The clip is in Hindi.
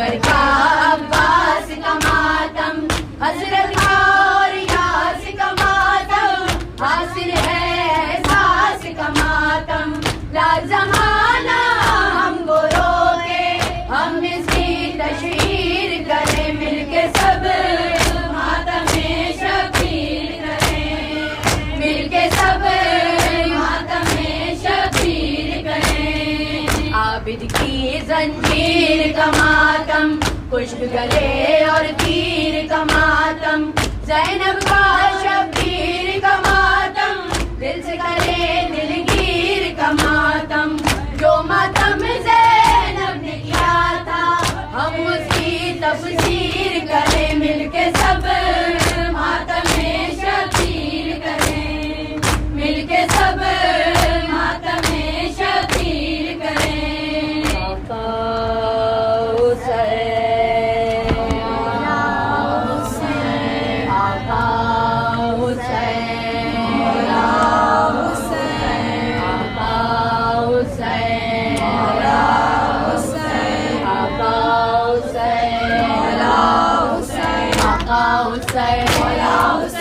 अकबर का अब्बास का मातम, हजरत का और यास का मातम, हासिल है एहसास का मातम। लाजमाना हमको रोके, हम इसकी तशहीर करें, मिलके सब मातम में शबीर करें, मिलके सब मातम में शबीर करें। आबिद की जंजीर का मातम, खुश्क गले और तीर का मातम, ज़ैनब का शब्बीर का मातम, दिल से करे दिलगीर का मातम। जो मातम ज़ैनब ने किया था, हम उसकी तफसीर करें, मिलके सब मातम में शबीर करें, मिलके सब मातम में शबीर करें। आका हुसैन, आका हुसैन, आका हुसैन, आका हुसैन, आका हुसैन।